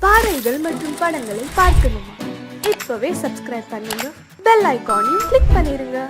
பாடல்கள் மற்றும் படங்களை பார்க்கணுமா? இப்பவே சப்ஸ்கிரைப் பண்ணுங்க, பெல் ஐகானையும் கிளிக் பண்ணிருங்க.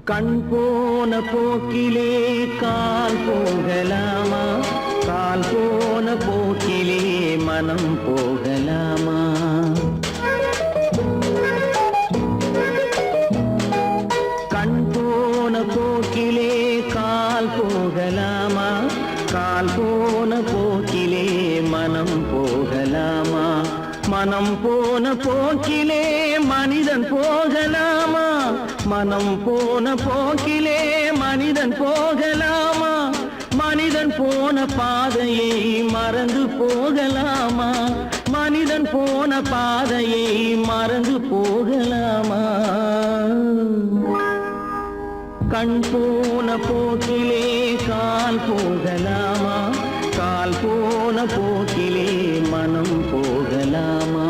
கண் போன போக்கிலே கால் போகலாமா? கால் போன போக்கிலே மனம் போகலாமா? கண் போன போக்கிலே கால் போகலாமா? கால் போன போக்கிலே மனம் போகலாமா? மனம் போன போக்கிலே மனிதன் போகலாமா? மனம் போன போக்கிலே மனிதன் போகலாமா? மனிதன் போன பாதையை மறந்து போகலாமா? மனிதன் போன பாதையை மறந்து போகலாமா? கண் போன போக்கிலே கால் போகலாமா? கால் போன போக்கிலே மனம் போகலாமா?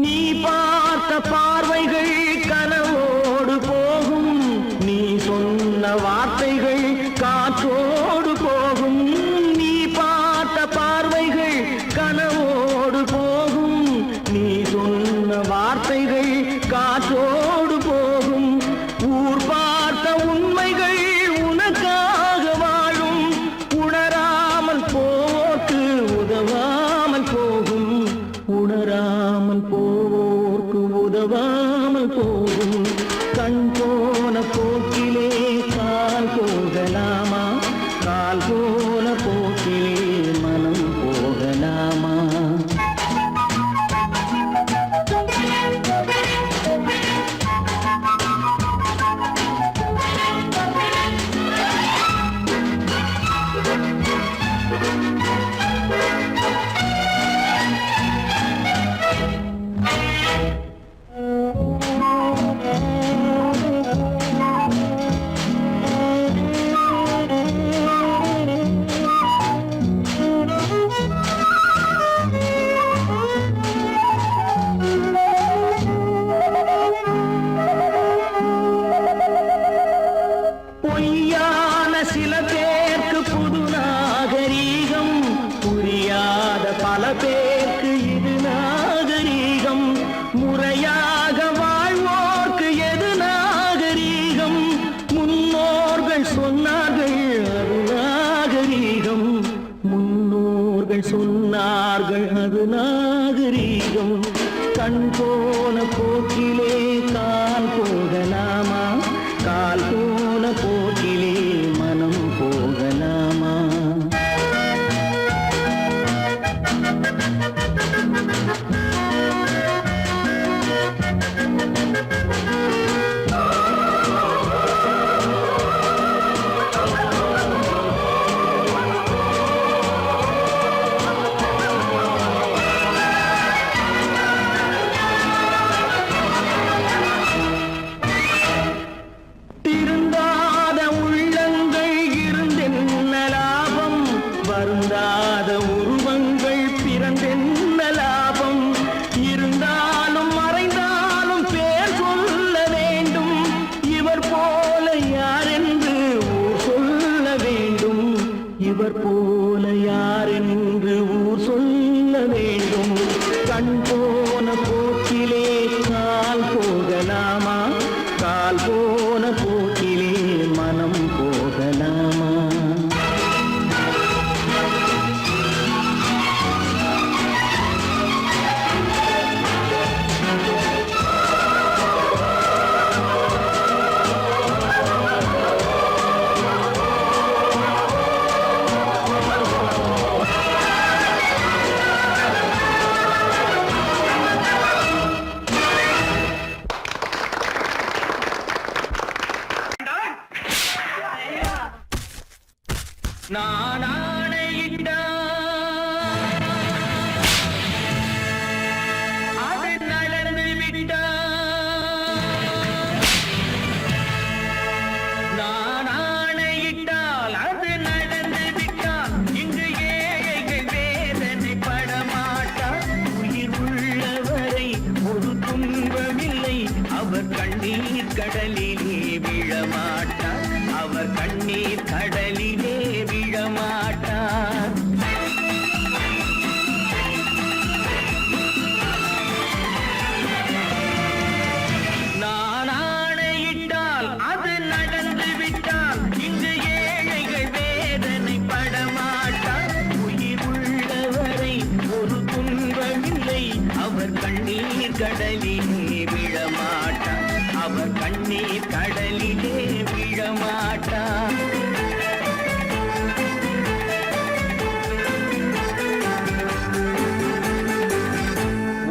நீ பார்த்த பார்வைகள் கனவோடு போகும், நீ சொன்ன வார்த்தைகள் காற்றோடு போகும். நீ பார்த்த பார்வைகள் கனவோடு போகும், நீ சொன்ன வார்த்தைகள் காற்றோடு போகும். ஊர் பார்த்த உண்மைகள் உனக்காக வாழும், உணராமல் போக்கு உதவாமல் போகும். உணராமல் போவோர்க்கு உதவாமல் போகும். கண் போன போக்கிலே கால் போகலாமா? கால் போன போக்கிலே மனம் போகலாமா? பொய்யான சில பேருக்கு புது நாகரீகம், புரியாத பல பேருக்கு இது நாகரீகம். முறையாக வாழ்வோர்க்கு எது நாகரீகம்? முன்னோர்கள் சொன்னார்கள் அது நாகரீகம். முன்னோர்கள் சொன்னார்கள் அது நாகரீகம். கண் போன போக்கிலே கால் போகலாமா? கால் போன போக்கிலே மனம் போகலாமா? இருந்தாலும் மறைந்தாலும் பேர் சொல்லவே இவர் போல யார் என்று ஊர் சொல்ல வேண்டும். கண் போன போக்கிலே கால் போகலாமா, கால் போன போக்கிலே மனம் போகலாமா? நான் ஆணையிட்டால் அது நடந்து விட்டால், நான் ஆணையிட்டால் அது நடந்து விட்டால், இங்கு ஏழைகள் வேதனை படமாட்டார். உயிர் உள்ளவரை ஒரு துன்பமில்லை, அவர் கண்ணீர் கடலிலே விழமாட்டார், அவர் கண்ணீர் கடலிலே விழமாட்டார். நான் ஆணையிட்டால் அது நடந்து விட்டால், இங்கு ஏழைகள் வேதனை படமாட்டார். உயிர் உள்ளவரை ஒரு துன்பமில்லை, அவர் கண்ணீர் கடலிலே விழமாட்டார், அவர் கண்ணீர் கடலிலே விழமாட்டார்.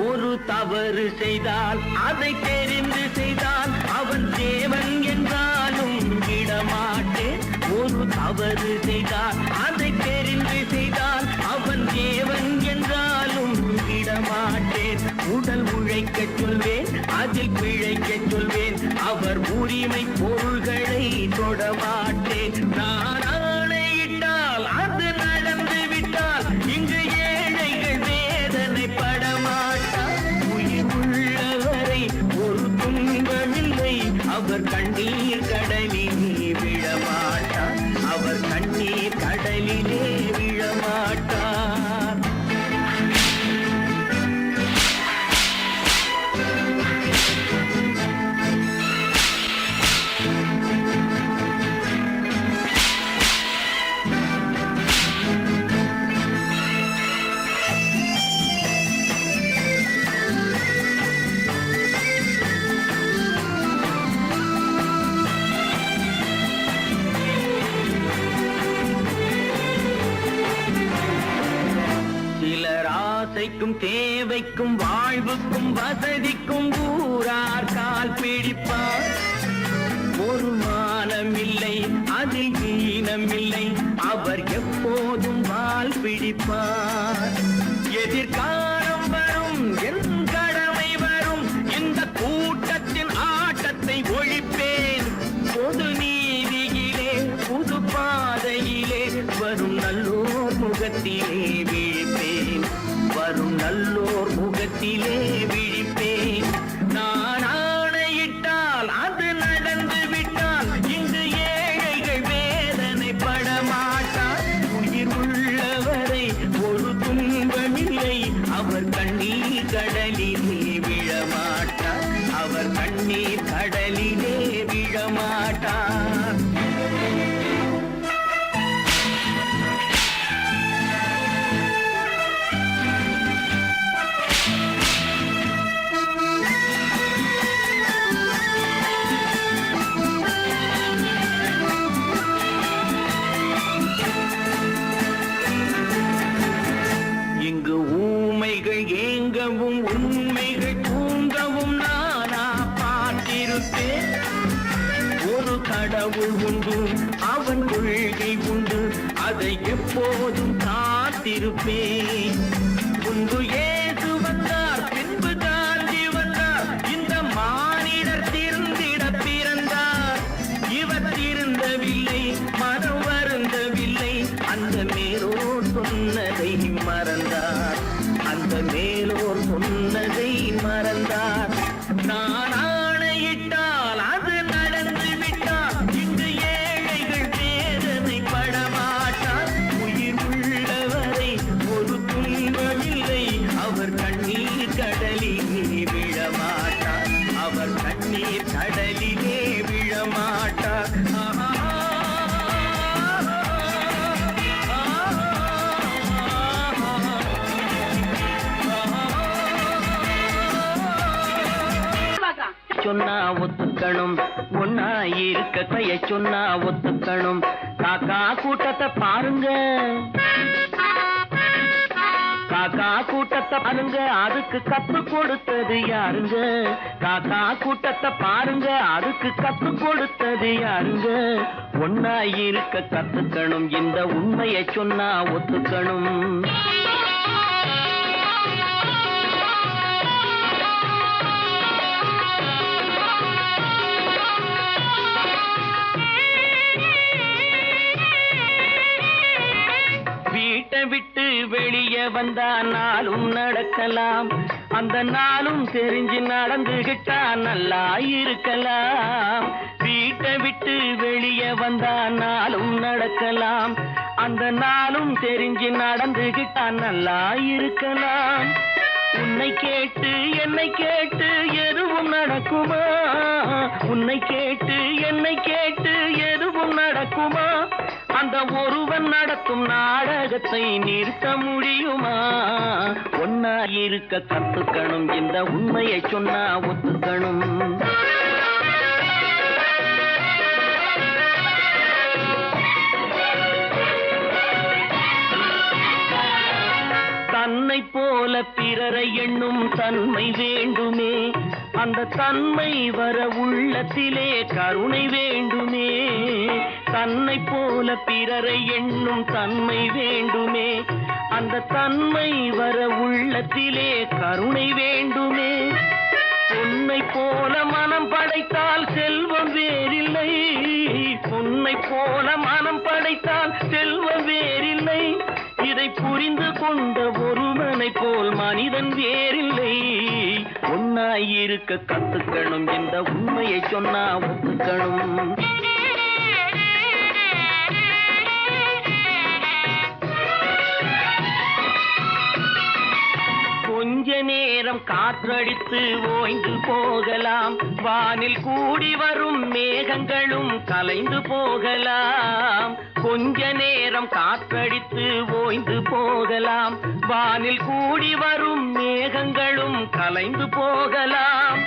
ஒரு தவறு செய்தால் அதை தெரிந்து செய்தால் அவன் தேவன் என்றாலும் விடமாட்டேன். ஒரு தவறு செய்தால் அதை தெரிந்து செய்தால் அவன் தேவன் என்றாலும் விடமாட்டேன். உடல் உழைக்கச் சொல்வேன், அதில் பிழைக்கச் சொல்வேன், அவர் உரிமை பொருள்களை தொடமாட்டேன். நான் ஆணையிட்டால் அது நடந்து விட்டால், இங்கு ஏழைகள் வேதனை படமாட்டார். உயிர் உள்ளவரை ஒரு துன்பமில்லை, அவர் கண்ணீர் கடலிலே விழமாட்டார், அவர் கண்ணீர் கடலிலே விழமாட்டார். சிலர் ஆசைக்கும் தேவைக்கும் வாழ்வுக்கும் வசதிக்கும் ஊரார் கால் பிடிப்பார். ஒரு மானமில்லை, அதில் ஈனமில்லை, அவர் எப்போதும் வால் பிடிப்பார். எதிர்காலம் வரும், என் கடமை வரும், இந்த கூட்டத்தின் ஆட்டத்தை ஒழிப்பேன். பொது நீதியிலே புது பாதையிலே வரும் நல்லோர் முகத்திலே விழிப்பேன், வரும் நல்லோர் முகத்திலே விழிப்பேன். நான் ஆணையிட்டால் அது நடந்து விட்டால், இங்கு ஏழைகள் வேதனை படமாட்டார். உயிர் உள்ளவரை ஒரு துன்பமில்லை, அவர் கண்ணீர் கடலிலே விழமாட்டார், அவர் கண்ணீர் கடலிலே விழமாட்டார். இங்கு ஊமைகள் ஏங்கவும் உண்மைகள் தூங்கவும் நானா பார்த்திருப்பேன். ஒரு கடவுள் உண்டு, அவன் கொள்கை உண்டு, அதை எப்போதும் காத்திருப்பேன். முன்பு இயேசு வந்தார், பின்பு காந்தி வந்தார், இந்த மானிடர் திருந்திட பிறந்தார். இவர் திருந்தவில்லை, மனம் வருந்தவில்லை, அந்த மேலோர் சொன்னதை மறந்தார், அந்த மேலோர் சொன்னதை மறந்தார். நான் ஆணையிட்டால் அது நடந்து விட்டால், இங்கு ஏழைகள் வேதனை படமாட்டார். ஒன்னா இருக்க கைய சொன்னா ஒத்துக்கணும். காக்கா கூட்டத்தை பாருங்க, காக்கா கூட்டத்தை பாருங்க, அதுக்கு கத்து கொடுத்தது யாருங்க? காக்கா கூட்டத்தை பாருங்க, அதுக்கு கத்து கொடுத்தது யாருங்க? ஒன்னா இருக்க கத்துக்கணும், இந்த உண்மையை சொன்னா ஒத்துக்கணும். வீட்டை விட்டு வெளியே வந்தா நாளும் நடக்கலாம், அந்த நாளும் தெரிஞ்சு நடந்துகிட்டா நல்லா இருக்கலாம். வீட்டை விட்டு வெளியே வந்தா நாளும் நடக்கலாம், அந்த நாளும் தெரிஞ்சு நடந்துகிட்டா நல்லா இருக்கலாம். உன்னை கேட்டு என்னை கேட்டு எதுவும் நடக்குமா? உன்னை கேட்டு என்னை கேட்டு எதுவும் நடக்குமா? அந்த ஒருவன் நடத்தும் நாடகத்தை நிறுத்த முடியுமா? ஒன்னா இருக்க கத்துக்கணும், இந்த உண்மையை சொன்னா ஒத்துக்கணும். தன்னை போல பிறரை எண்ணும் தன்மை வேண்டுமே, அந்த தன்மை வர உள்ளத்திலே கருணை வேண்டுமே. தன்னை போல பிறரை எண்ணும் தன்மை வேண்டுமே, அந்த தன்மை வர உள்ளத்திலே கருணை வேண்டுமே. பொன்னை போல மனம் படைத்தால் செல்வம் வேறில்லை, பொன்னை போல மனம் படைத்தால் செல்வம் வேறில்லை. இதை புரிந்து கொண்ட ஒருவனை போல் மனிதன் வேறில்லை. ஒன்னாயிருக்க கத்துக்கணும், இந்த உண்மையை சொன்னா ஒத்துக்கணும். கொஞ்ச நேரம் காற்றடித்து ஓய்ந்து போகலாம், வானில் கூடி வரும் மேகங்களும் கலைந்து போகலாம். கொஞ்ச நேரம் காற்றடித்து ஓய்ந்து போகலாம், வானில் கூடி வரும் மேகங்களும் கலைந்து போகலாம்.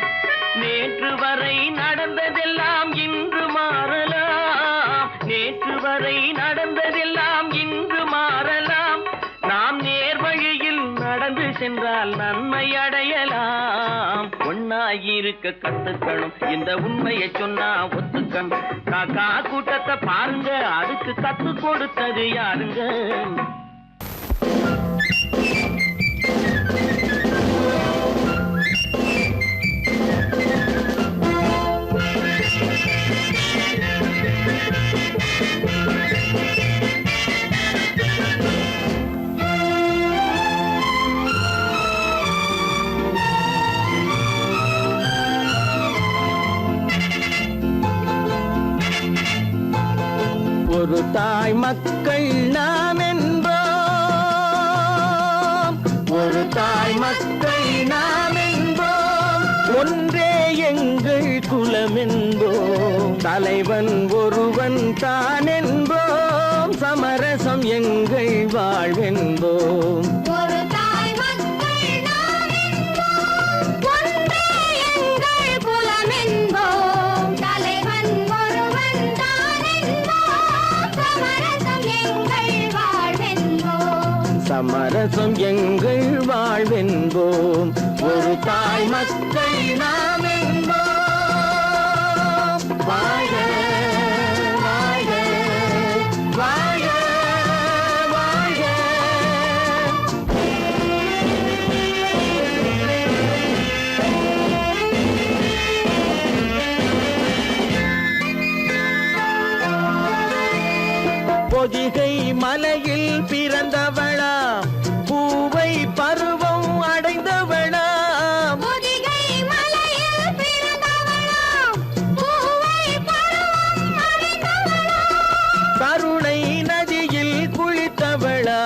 நேற்று வரை நடந்ததெல்லாம் இன்று மாறலாம், நேற்று வரை நடந்ததெல்லாம் இன்று மாறலாம். நாம் நேர்வழியில் நடந்து சென்றால் நன்மை அடையலாம். ஒன்னாயிருக்க கத்துக்கணும், இந்த உண்மையை சொன்னா ஒத்துக்கணும். காக்கா கூட்டத்தை பாருங்க, அதுக்கு கத்து கொடுத்தது யாருங்க? ஒரு தாய் மக்கள் நாம் என்போம், ஒரு தாய் மக்கள் நாம் என்போம், ஒன்றே எங்கள் குலம் என்போம், தலைவன் ஒருவன் தான் என்போம், சமரசம் எங்கள் வாழ்வென்போம். சமரசம் எங்கள் வாழ்வென்போம், ஒரு தாய் மக்கள் நாம் என்போம். வாழ்க வாழ்க வாழ்க வாழ்க. பொதிகை மலையில் பிறந்தவளா, பூவை பருவம் அடைந்தவளா, பொதிகை மலையில் பிறந்தவளா, பூவை பருவம் அடைந்தவளா, கருணை நதியில் குளித்தவளா,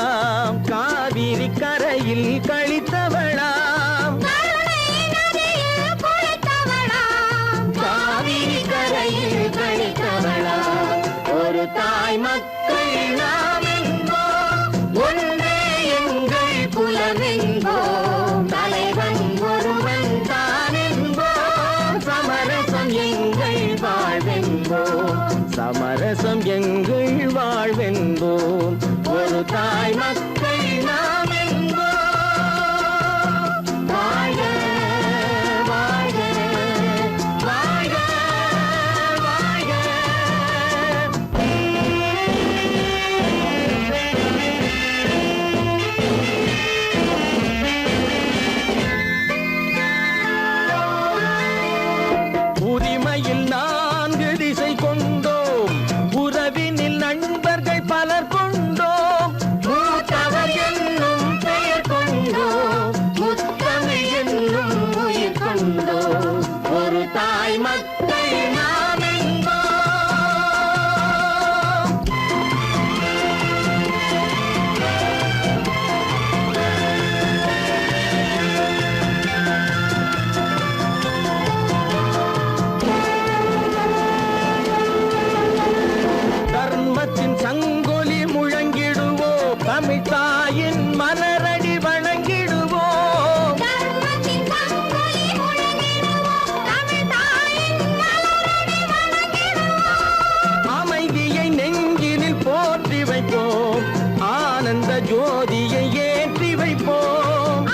காவிரி கரையில் கழித்தவளா, கருணை நதியில் குளித்தவளா, காவிரி கரையில் கழித்தவளா. ஒரு தாய் மக்கள் நாம் என்போம், ஒன்றே எங்கள் குலம் என்போம், தலைவன் ஒருவன் தான் என்போம், சமரசம் எங்கள் வாழ் வாழ்வென்போம் சமரசம் எங்கள் வாழ்வென்போம் ஒரு தாய் மக்கள் நாம் என்போம் வாழ்க வாழ்க வாழ்க வாழ்க உரிமையில் 4 திசை கொண்டோம் உறவினில் நண்பர்கள் பலர் கொண்டோம் மூத்தவர் என்னும் பெயர் கொண்டோம் முத்தமிழ் என்னும் உயிர் கொண்டோம் ஒரு தாய் மக்கள் நாம் என்போம் தர்மத்தின் சங்கொலி முழங்கிடுவோம் தமிழ் தாயின் மலரடி வணங்கிடுவோம் அமைதியை நெஞ்சினில் போற்றி வைப்போம் ஆனந்த ஜோதியை ஏற்றி வைப்போம்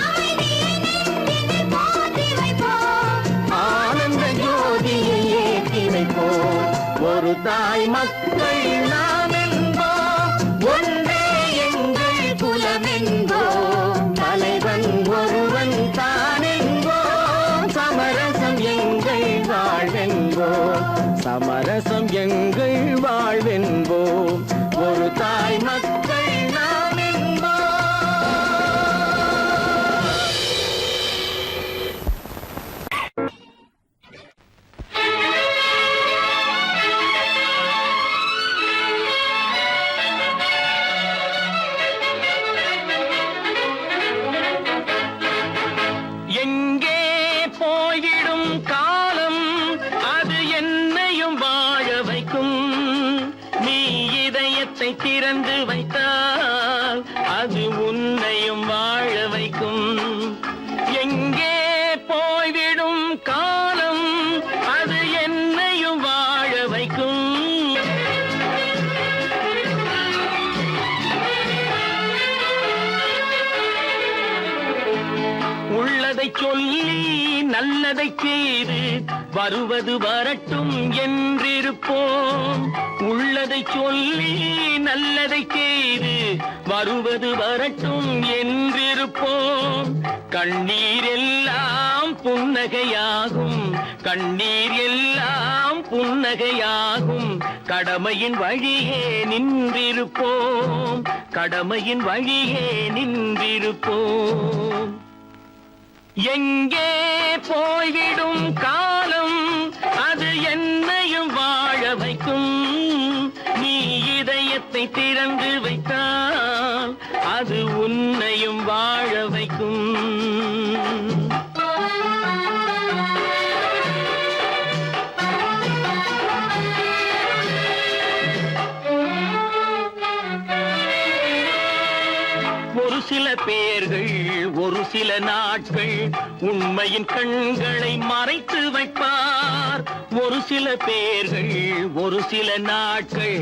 ஆனந்த ஜோதியை ஏற்றி வைப்போம் ஒரு தாய் மக்கள் நாம் என்போம் ஒன்றே எங்கள் குலம் என்போம் தலைவன் ஒருவன் தான் என்போம் சமரசம் எங்கள் வாழ்வென்போம் சமரசம் எங்கள் வாழ்வென்போம் ஒரு தாய் மக்கள் நாம் என்போம் எங்கே போய்விடும் காலம் அது என்னையும் வாழ வைக்கும் நீ இதயத்தை திறந்து வைத்தால் அது உன்னையும் வாழ வைக்கும் எங்கே போய்விடும் காலம் அது என்னையும் வாழ வைக்கும் உள்ளதை சொல்லி நல்லதை செய்து வருவது வரட்டும் என்றிருப்போம் உள்ளதை சொல்லி நல்லதை செய்து வருவது வரட்டும் என்றிருப்போம் கண்ணீர் எல்லாம் புன்னகையாகும் கண்ணீர் எல்லாம் புன்னகையாகும் கடமையின் வழியே நின்றிருப்போம் கடமையின் வழியே நின்றிருப்போம் எங்கே போய்விடும் காலம் அது என்னையும் வாழ வைக்கும் நீ இதயத்தை திறந்து வைத்தால் அது உன்னையும் வாழ வைக்கும் ஒரு சில பேர்கள் ஒரு சில நாட்கள் உண்மையின் கண்களை மறைத்து வைப்பார் ஒரு சில பேர்கள் ஒரு சில நாட்கள்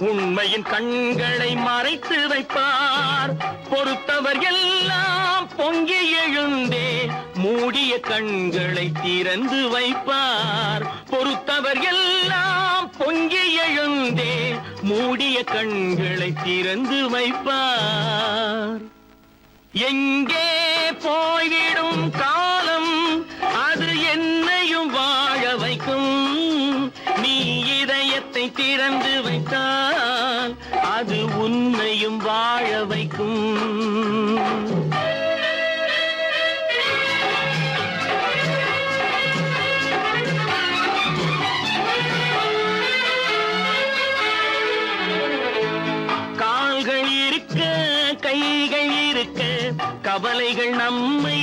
உண்மையின் கண்களை மறைத்து வைப்பார் பொறுத்தவர் எல்லாம் பொங்கி எழுந்தே மூடிய கண்களை திறந்து வைப்பார் பொறுத்தவர் எல்லாம் பொங்கி எழுந்தே மூடிய கண்களை திறந்து வைப்பார் எங்கே போய்விடும் காலம் அது என்னையும் வாழ வைக்கும் நீ இதயத்தை திறந்து வைத்தால் அது உன்னையும் வாழ வைக்கும் கால்கள் இருக்க கைகள் இருக்க கவலைகள் நம்மை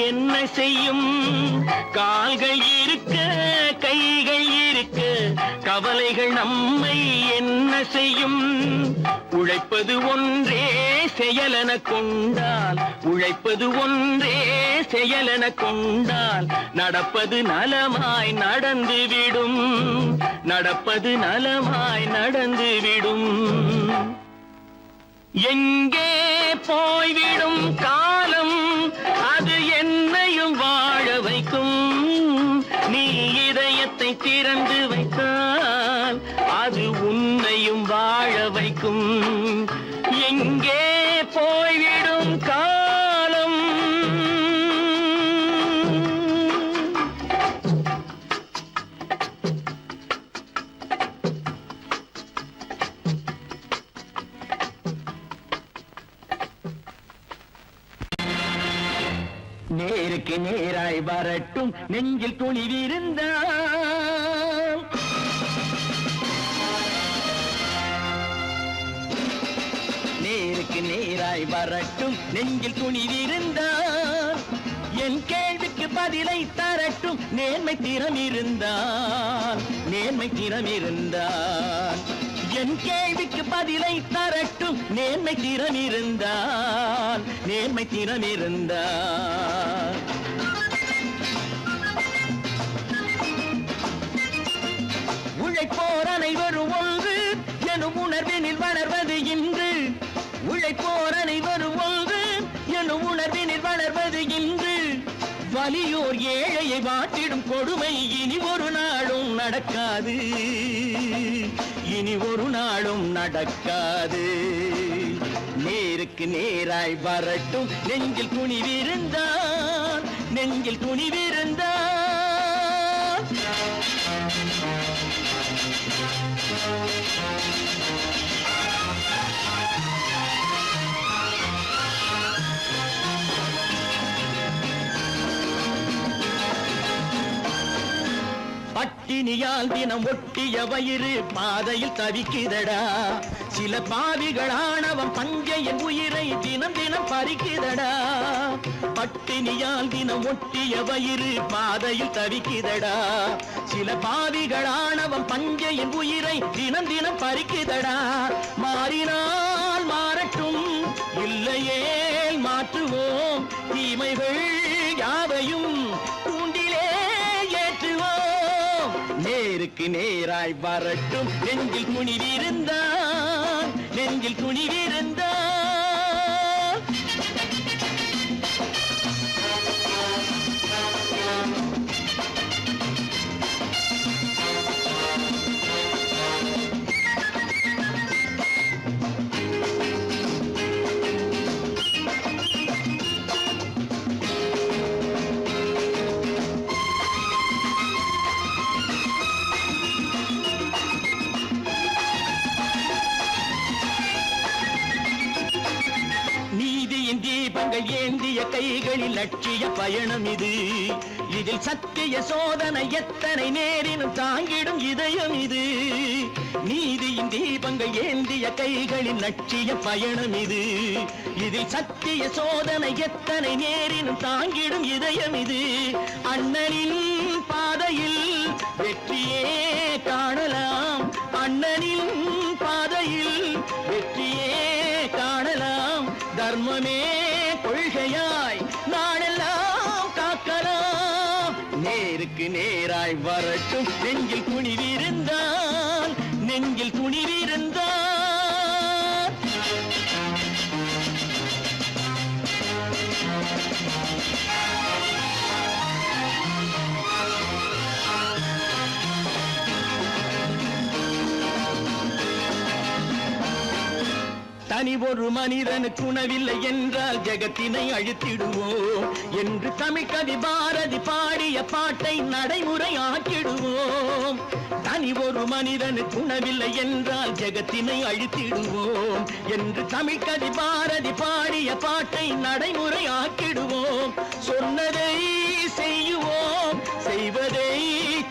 என்ன செய்யும் கால்கள் இருக்க கைகள் இருக்க கவலைகள் நம்மை என்ன செய்யும்? உழைப்பது ஒன்றே செயலென கொண்டால், உழைப்பது ஒன்றே செயலென கொண்டால், நடப்பது நலமாய் நடந்துவிடும், நடப்பது நலமாய் நடந்துவிடும். எங்கே போய்விடும் காலம், அது என்னையும் வாழ வைக்கும். நீ இதயத்தை திறந்து வைத்தால், அது உன்னையும் வாழ வைக்கும். எங்கே போய்விடும் காலம். நேருக்கு நேராய் வரட்டும் நெஞ்சில் துணிவிருந்தால், நேருக்கு நேராய் வரட்டும் நெஞ்சில் துணிவிருந்தால், என் கேள்விக்கு பதிலை தரட்டும் நேர்மை திறம் இருந்தால், நேர்மை திறம் இருந்தால். என் கேள்விக்கு பதிலை தரட்டும் நேர்மை திறம் இருந்தால், நேர்மை திறம் இருந்தால். உழைப்போர் அனைவரும் ஒன்று எனும் உணர்வினில் வளர்வது இன்று, உழைப்போர் அனைவரும் ஒன்று எனும் உணர்வினில் வளர்வது இன்று. வலியோர் ஏழையை வாட்டிடும் கொடுமை இனி ஒரு நாளும் நடக்காது, இனி ஒரு நாளும் நடக்காது. நேருக்கு நேராய் வரட்டும் நெஞ்சில் துணிவிருந்தால், நெஞ்சில் துணிவிருந்தால். பட்டினியால் தினம் ஒட்டிய வயிறு பாதையில் தவிக்குதடா, சில பாவிகளானவன் பஞ்சையின் உயிரை தினம் தினம் பறிக்குதடா. பட்டினியால் தினம் ஒட்டிய வயிறு பாதையில் தவிக்குதடா, சில பாவிகளானவன் பஞ்சையின் உயிரை தினம் தினம் பறிக்குதடா. மாறினால் மாறட்டும், இல்லையே மாற்றுவோம், தீமைகள் யாவையும் கூண்டிலே ஏற்றுவோம். நேருக்கு நேராய் வரட்டும் நெஞ்சில் துணிவிருந்தால், நெஞ்சில் துணிவிருந்தால். தீபங்கள் ஏந்திய கைகளில் லட்சிய பயணம் இது, இதில் சத்திய சோதனை எத்தனை நேரினும் தாங்கிடும் இதயம் இது. நீதியின் தீபங்கள் ஏந்திய கைகளில் லட்சிய பயணம் இது, இதில் சத்திய சோதனை எத்தனை நேரினும் தாங்கிடும் இதயம் இது. அண்ணனின் பாதையில் வெற்றியே காணலாம், அண்ணனின் பாதையில் வெற்றியே காணலாம். தர்மமே கொள்கையாய் நாளெல்லாம் காக்கலாம். நேருக்கு நேராய் வரட்டும் நெஞ்சில் துணிவிருந்தால், நெஞ்சில் துணிவிருந்தால். தனி ஒரு மனிதனுக்கு உணவில்லை என்றால் ஜெகத்தினை அழித்திடுவோம் என்று தமிழ்கவி பாரதி பாடிய பாட்டை நடைமுறையாக்கிடுவோம். தனி ஒரு மனிதனுக்கு உணவில்லை என்றால் ஜெகத்தினை அழித்திடுவோம் என்று தமிழ்கவி பாரதி பாடிய பாட்டை நடைமுறையாக்கிடுவோம். சொன்னதை செய்யுவோம், செய்வதை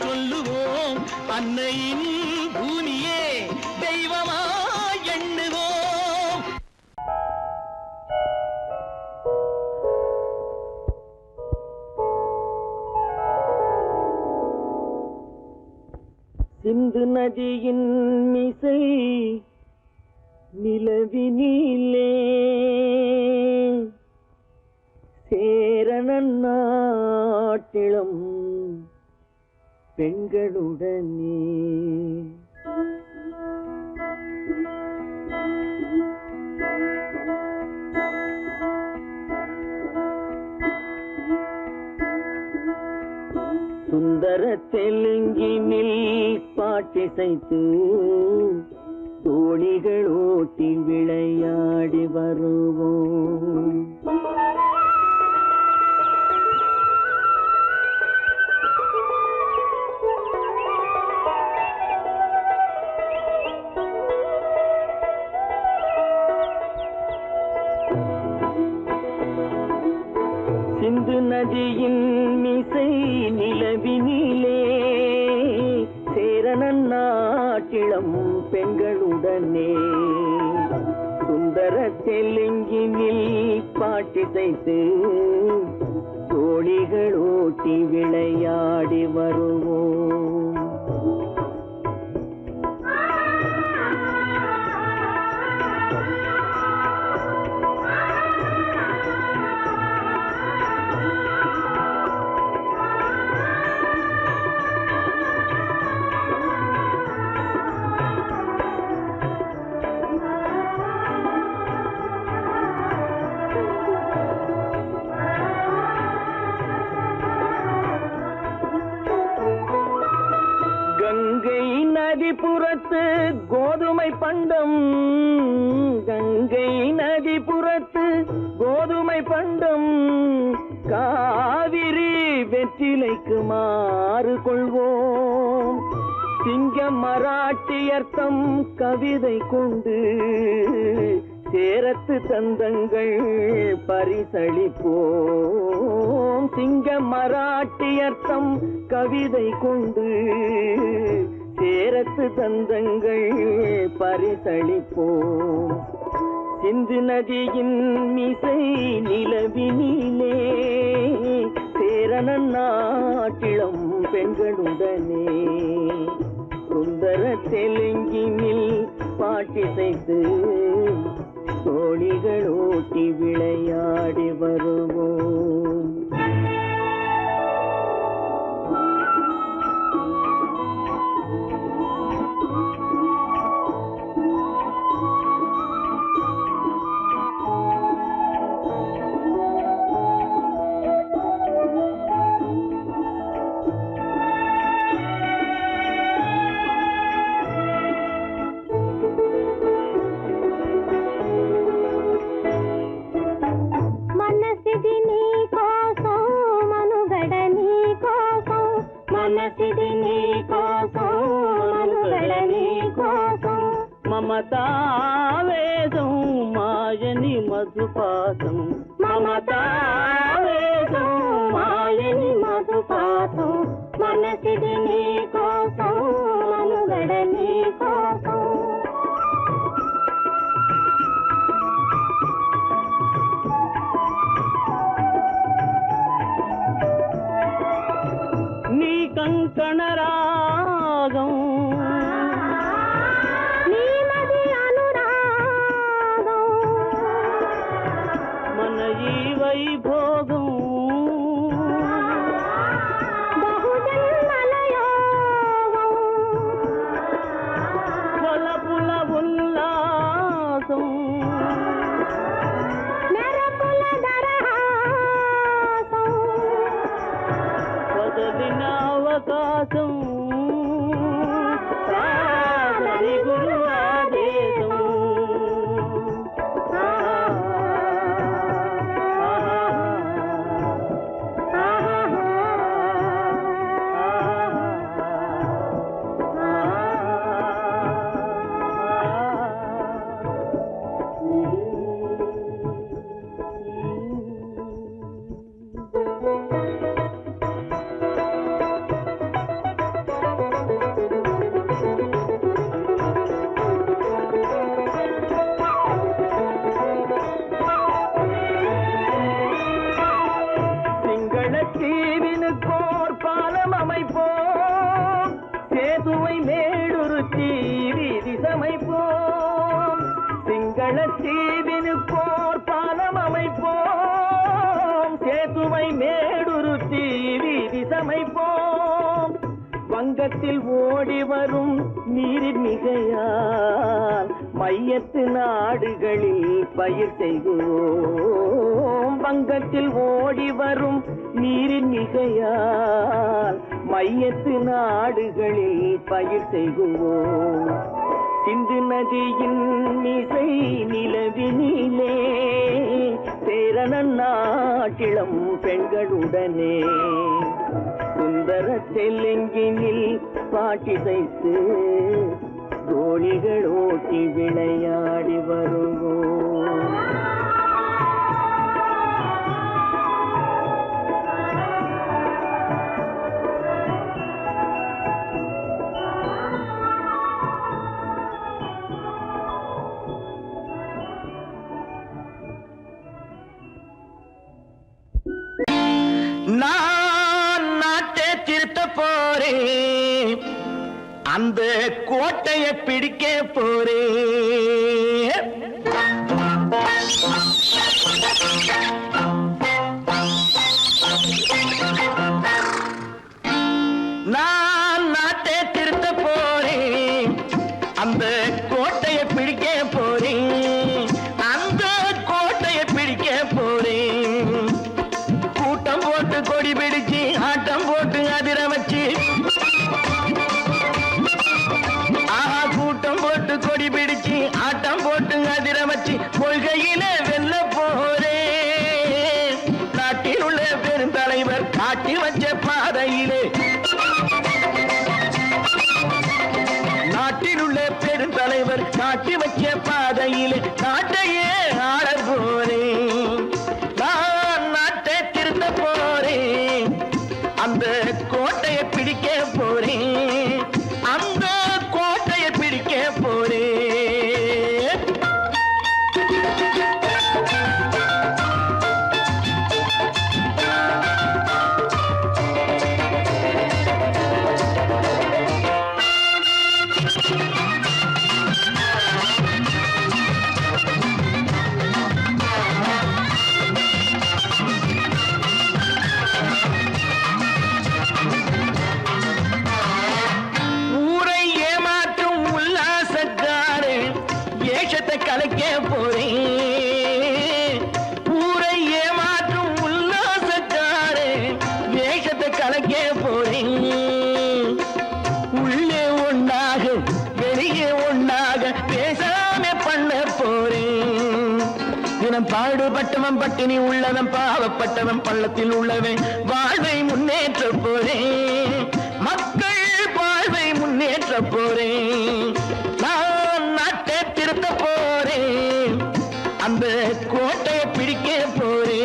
சொல்லுவோம், அன்னையின் பூமியே தெய்வமா எண்ணுவோம். சிந்து நதியின் மிசை நிலவினிலே சேரணன் நாட்டிளம் பெண்களுடனே சுந்தர தெலுங்கினில் பாட்டிசைத்து தோணிகள் ஓட்டி விளையாடி வருவோம். சிந்து நதியின் மிசை நிலவினிலே சேரணன் நாட்டிளம் பெண்களுடனே சுந்தர தெலுங்கினில் பாட்டிசைத்து தோணிகள் ஓட்டி விளையாடி வருவோம். கங்கை நதிபுறத்து கோதுமை பண்டம், கங்கை நதிபுறத்து கோதுமை பண்டம், காவிரி வெற்றிலைக்கு மாறு கொள்வோம். சிங்க மராட்டியர்த்தம் கவிதை கொண்டு சேரத்து தந்தங்கள் பரிசளிப்போம். சிங்க மராட்டியர்த்தம் கவிதை கொண்டு சேரத்து தந்தங்கள் பரிசளிப்போம். சிந்து நதியின் மிசை நிலவினிலே சேரணன் நாட்டிளம் பெண்களுடனே சுந்தர தெலுங்கினில் பாட்டிசைத்து தோணிகள் ஓட்டி விளையாடி வருவோம். మమతావేదం మాయని మధుపాతం, మమతావేదం మాయని మధుపాతం, మనసిది నీ కోసం మనుగడ నీ కోసం. నీ కంకణ రాగం వైభోగం బహుజన్మల యోగం வெள்ளத்தீவினுக்கோர் பாலம் அமைப்போம், சேதுவை மேடுருத்தி வீதி சமைப்போம். வங்கத்தில் ஓடி வரும் நீரின் மிகையால் மையத்து நாடுகளில் பயிர் செய்வோம். வங்கத்தில் ஓடி வரும் நீரின் மிகையால் மையத்து நாடுகளில் பயிர் செய்வோம். சிந்து நதியின் மிசை நிலவினிலே சேரணன் நாட்டிளம் பெண்களுடனே சுந்தர தெலுங்கினில் பாட்டிசைத்து தோழிகள் ஓட்டி விளையாடி வருவோம். நான் நாட்டை திருத்த போறேன், அந்த கோட்டையை பிடிக்க போறேன். நான் நாட்டை திருத்த போறேன், அந்த கோட்டையை பிடிக்க போறேன், அந்த கோட்டையை பிடிக்க போறேன். கூட்டம் போட்டு கொடி பிடிச்சு ஆட்டம் போட்டு அதிர வச்சு, கூட்டம் போட்டு கொடி பிடிச்சு ஆட்டம் போட்டு அதிர வச்சு கொள்கையில வெல்ல போறேன். நாட்டில் உள்ள பெருந்தலைவர் காட்டி வச்ச பாதையிலே, நாட்டில் உள்ள பெருந்தலைவர் காட்டி வச்ச பாதையிலே நாட்டையே ஆள போறேன். நான் நாட்டை திருத்த போறேன், அந்த கோட்டையை பிடிக்க போறேன், அந்த கோட்டையை பிடிக்க போறேன். ஊரை ஏமாற்றும் உல்லாசக்காரு ஏஷத்தை கலைக்க போறேன். ஊரை ஏமாற்றும் உல்லாசக்காரு ஏஷத்தை கலைக்க போறேன். உள்ளே ஒண்ணாக வெளியே ஒண்ணாக பேசாம பண்ண போறேன். தினம் பாடுபட்டவன் பட்டினி உள்ளவன் பாவப்பட்டவன் பள்ளத்தில் உள்ளவன் வாழ்வை முன்னேற்ற போறேன். மக்கள் வாழ்வை முன்னேற்ற போறேன். நான் நாட்டை திருத்த போறேன், அந்த கோட்டையை பிடிக்க போறேன்.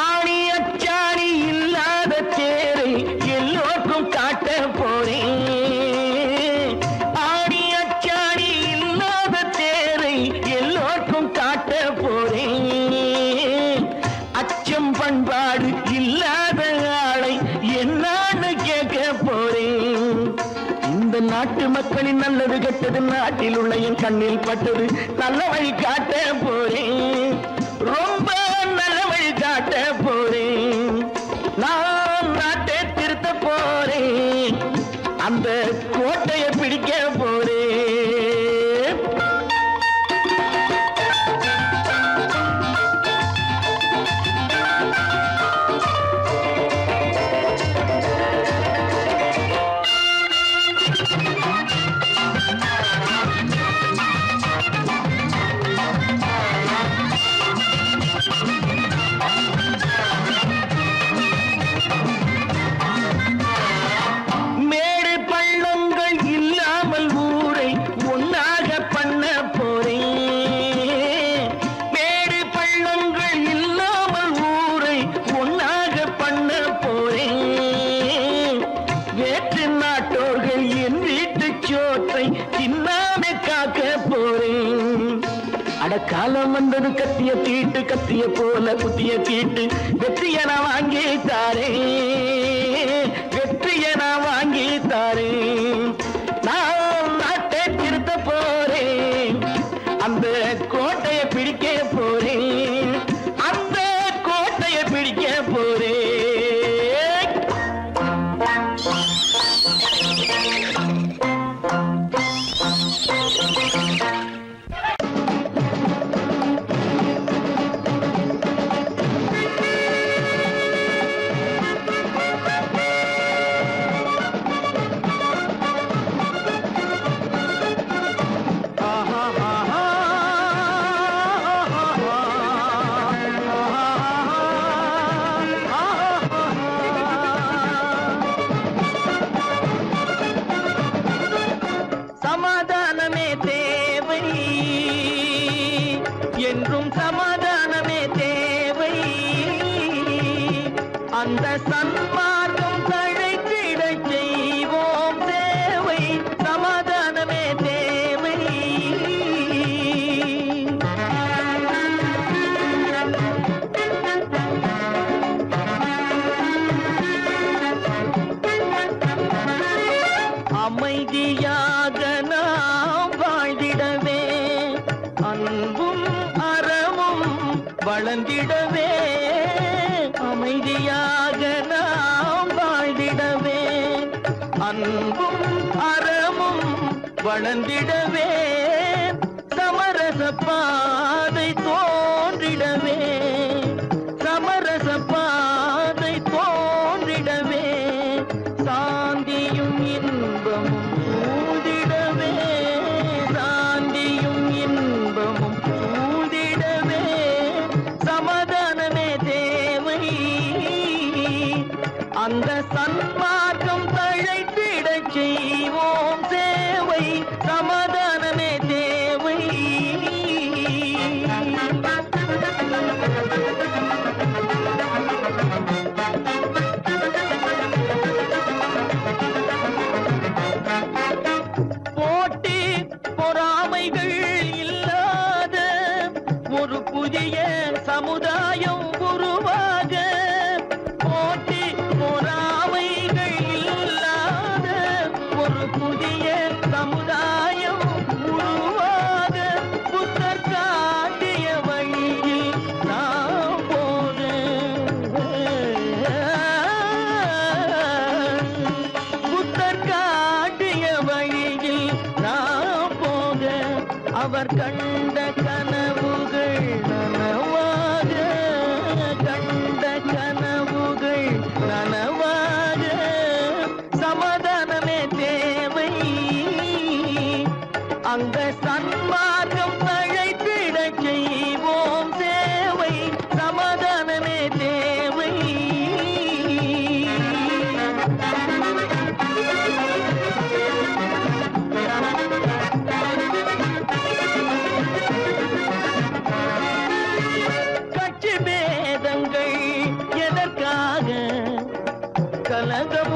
ஆணி அச்சாணி இல்லாத தேரை எல்லோருக்கும் காட்ட போறேன். ஆணி அச்சாணி இல்லாத தேரை எல்லோருக்கும் காட்ட போறேன். அச்சம் பண்பாடு இல்லாத ஆளை என்னான்னு கேட்க போறேன். இந்த நாட்டு மக்களின் நல்லது கெட்டது நாட்டில் உள்ள என் கண்ணில் பட்டது நல்ல வழி காட்ட போறேன். ரொம்ப நல்ல வழி காட்ட போறேன். நான் நாட்டை திருத்த போறேன், அந்த கோட்டையை பிடிக்க போறேன். மேடு பள்ளம் காலம் வந்தது கத்திய தீட்டு, கத்திய போல குத்திய தீட்டு. வெற்றிய நான் வாங்கி தாரேன், வெற்றிய நான் வாங்கி தாரேன். நான் நாட்டை திருத்த போறேன், அந்த கோட்டையை பிடிக்க போறேன், அந்த கோட்டையை பிடிக்க போறேன். சமாதானமே தேவை, என்றும் சமாதானமே தேவை. அந்த சன்மார்க்கம் தழைத்திடச் செய்வோம் தேவை. சமாதானமே தேவை. அமைதியாக நாம் வாழ்ந்திடவே, அன்பும் அறமும் வளர்ந்திடவே. அமைதியாக நாம் வாழ்ந்திடவே, அன்பும் அறமும் வளர்ந்திடவே. சமரச பாதை தோன்றிடவே, சமரச பாதை தோன்றிடவே. சாந்தியும் இன்பமும் சூழ்ந்திடவே, சாந்தியும் இன்பமும் சூழ்ந்திடவே. சமாதானமே தேவை, அந்த சன்மார்க்கம் தழைத்திடச் செய்வோம் சேவை. சமாதானமே தேவை. போட்டி பொறாமைகள் இல்லாத ஒரு புதிய சமுதாயம் உருவாக. போட்டி பொறாமைகள் இல்லாத ஒரு புதிய சமுதாயம் உருவாக. புத்தர் காட்டிய வழியில் நாம் போக, புத்தர் காட்டிய வழியில் நாம் போக. அவர் கண்ட கனவுகள் நனவாக, கண்ட கனவுகள் நனவாக. சமாதானமே தேவை, அந்த சன்மார்க்கம் தழைத்திடச் செய்வோம் சேவை. சமாதானமே தேவை. கட்சி பேதங்கள் எதற்காக, கலகம்